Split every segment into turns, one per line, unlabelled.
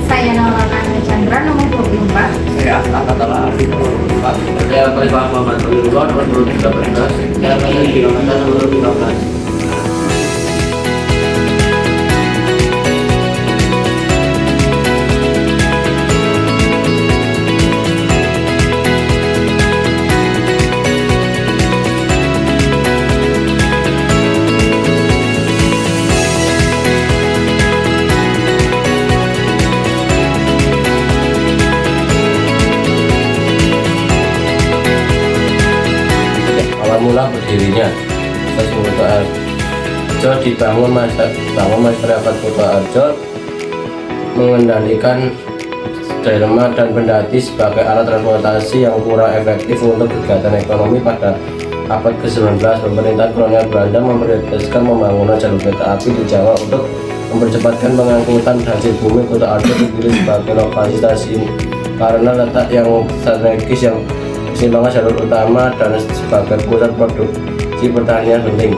Saya Naulana Chandra, nomor 24.
Saya Angkatala Arif nomor 4.
Saya Pak Muhammad Tolilullah nomor 13.
Saya Fadil Yonatan nomor 15.
Awal mula berdirinya Stasiun Kuto Arjo dibangun masyarakat Kuto Arjo mengendalikan delma dan pendati sebagai alat transportasi yang kurang efektif untuk kegiatan ekonomi. Pada abad ke-19, pemerintahan kolonial Belanda memprioritaskan pembangunan jalur kereta api di Jawa untuk mempercepatkan pengangkutan hasil bumi. Kuto Arjo dipilih sebagai lokasi stasiun karena letak yang strategis, yang keseimbangan jalur utama, dan sebagai pusat produksi pertanian penting.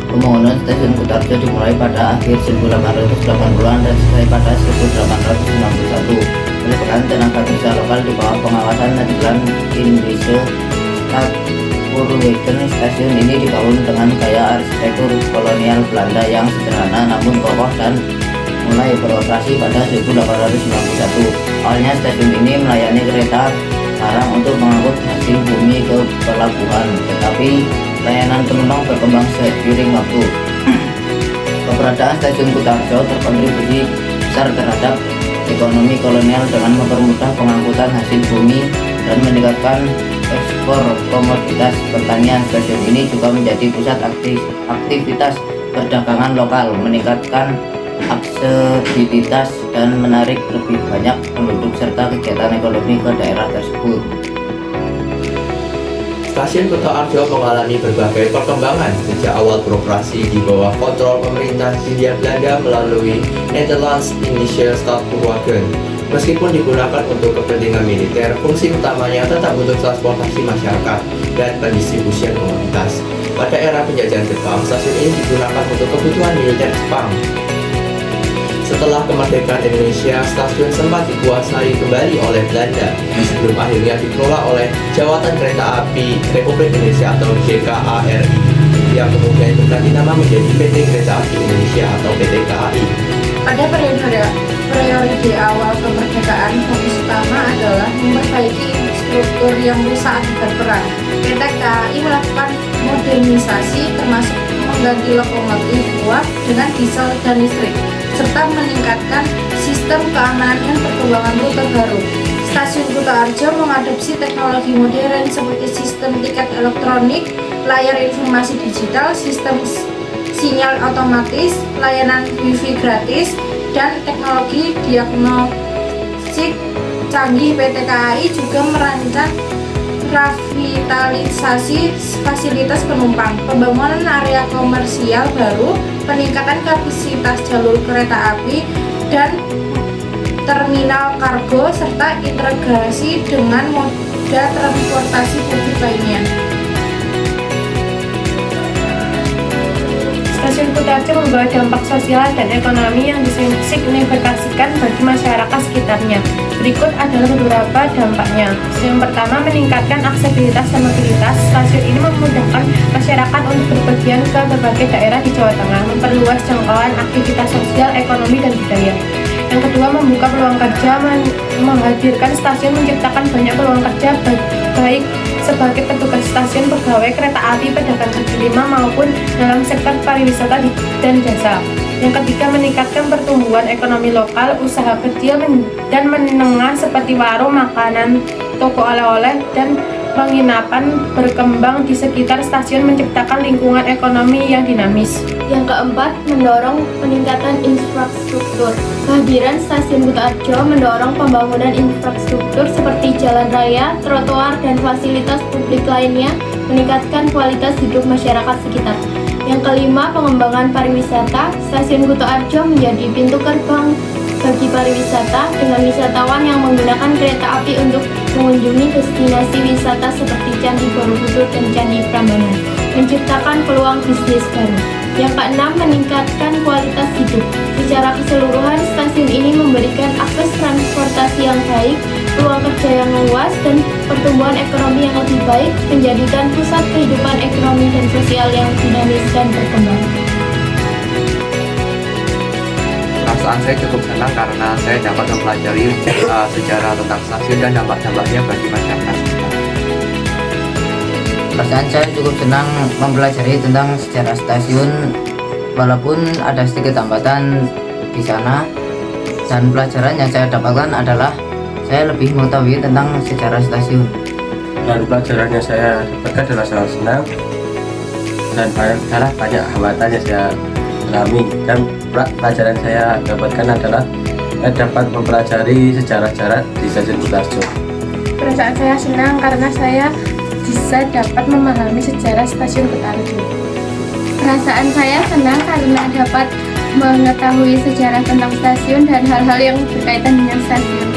Pembangunan stasiun Kuto Arjo dimulai pada akhir 1880-an dan selesai pada 1891. Melibatkan tenaga kerja lokal di bawah pengawasan Nederland Indische Spoorwegen. Stasiun ini dibangun dengan gaya arsitektur kolonial Belanda yang sederhana namun kokoh dan mulai beroperasi pada 1891. Awalnya stasiun ini melayani kereta barang untuk mengangkut hasil bumi ke pelabuhan, tetapi layanan penumpang berkembang seiring waktu. Keberadaan stasiun Kuto Arjo berkontribusi besar terhadap ekonomi kolonial dengan mempermudah pengangkutan hasil bumi dan meningkatkan ekspor komoditas pertanian. Stasiun ini juga menjadi pusat aktivitas perdagangan lokal, meningkatkan aksesibilitas dan menarik lebih banyak penduduk serta kegiatan ekonomi ke daerah tersebut.
Stasiun Kuto Arjo mengalami berbagai perkembangan sejak awal beroperasi di bawah kontrol pemerintah Hindia Belanda melalui Nederlands Indische Spoorwegen. Meskipun digunakan untuk kepentingan militer, fungsi utamanya tetap untuk transportasi masyarakat dan pendistribusian komoditas. Pada era penjajahan Jepang, stasiun ini digunakan untuk kebutuhan militer Jepang. Setelah kemerdekaan Indonesia, stasiun sempat dikuasai kembali oleh Belanda sebelum akhirnya dikelola oleh Jawatan Kereta Api Republik Indonesia atau JKARI, yang kemudian berganti nama menjadi PT Kereta Api Indonesia atau PT KAI.
Pada periode awal kemerdekaan, fokus utama adalah memperbaiki struktur yang rusak akibat perang. PT KAI melakukan modernisasi termasuk mengganti lokomotif uap dengan diesel dan listrik, serta meningkatkan sistem keamanan dan perkembangan rute baru. Stasiun Kuto Arjo mengadopsi teknologi modern seperti sistem tiket elektronik, layar informasi digital, sistem sinyal otomatis, layanan wifi gratis, dan teknologi diagnostik canggih. PT KAI juga merancang revitalisasi fasilitas penumpang, pembangunan area komersial baru, peningkatan kapasitas jalur kereta api dan terminal kargo, serta integrasi dengan moda transportasi publik lainnya.
Stasiun Kuto Arjo membawa dampak sosial dan ekonomi yang disignifikan bagi masyarakat sekitarnya. Berikut adalah beberapa dampaknya. Yang pertama, meningkatkan aksesibilitas dan mobilitas. Stasiun ini memudahkan masyarakat untuk berpergian ke berbagai daerah di Jawa Tengah, memperluas jangkauan aktivitas sosial, ekonomi, dan budaya. Yang kedua, membuka peluang kerja. Menghadirkan stasiun menciptakan banyak peluang kerja, baik sebagai petugas stasiun, pegawai kereta api, pedagang kaki lima, maupun dalam sektor pariwisata dan jasa. Yang ketiga, meningkatkan pertumbuhan ekonomi lokal. Usaha kecil dan menengah seperti warung makanan, toko oleh-oleh, dan penginapan berkembang di sekitar stasiun, menciptakan lingkungan ekonomi yang dinamis.
Yang keempat, mendorong peningkatan infrastruktur. Kehadiran stasiun Kuto Arjo mendorong pembangunan infrastruktur seperti jalan raya, trotoar, dan fasilitas publik lainnya, meningkatkan kualitas hidup masyarakat sekitar. Yang kelima, pengembangan pariwisata. Stasiun Kuto Arjo menjadi pintu gerbang bagi pariwisata dengan wisatawan yang menggunakan kereta api untuk mengunjungi destinasi wisata seperti Candi Borobudur dan Candi Prambanan, menciptakan peluang bisnis baru. Yang keenam, meningkatkan kualitas hidup. Secara keseluruhan, stasiun ini memberikan akses transportasi yang baik, peluang kerja yang luas, dan pertumbuhan ekonomi yang lebih baik, menjadikan pusat kehidupan ekonomi dan sosial yang dinamis dan berkembang.
Perasaan saya cukup senang karena saya dapat mempelajari sejarah tentang stasiun dan dampak-dampaknya bagi masyarakat.
Perasaan saya cukup senang mempelajari tentang sejarah stasiun, walaupun ada sedikit hambatan di sana. Dan pelajaran yang saya dapatkan adalah saya lebih mengetahui tentang sejarah stasiun.
Dan pelajaran yang saya dapatkan adalah sangat senang dan banyak hambatan yang saya alami. Dan pelajaran saya dapatkan adalah saya dapat mempelajari sejarah-sejarah di stasiun Kutarjo.
Perasaan saya senang karena saya bisa dapat memahami sejarah stasiun Kutarjo.
Perasaan saya senang karena dapat mengetahui sejarah tentang stasiun dan hal-hal yang berkaitan dengan stasiun.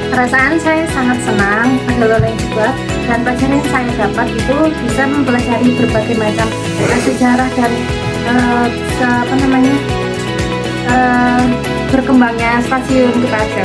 Perasaan saya sangat senang, ada juga, dan pelajaran yang saya dapat itu bisa mempelajari berbagai macam sejarah dan berkembangnya stasiun Kutarjo.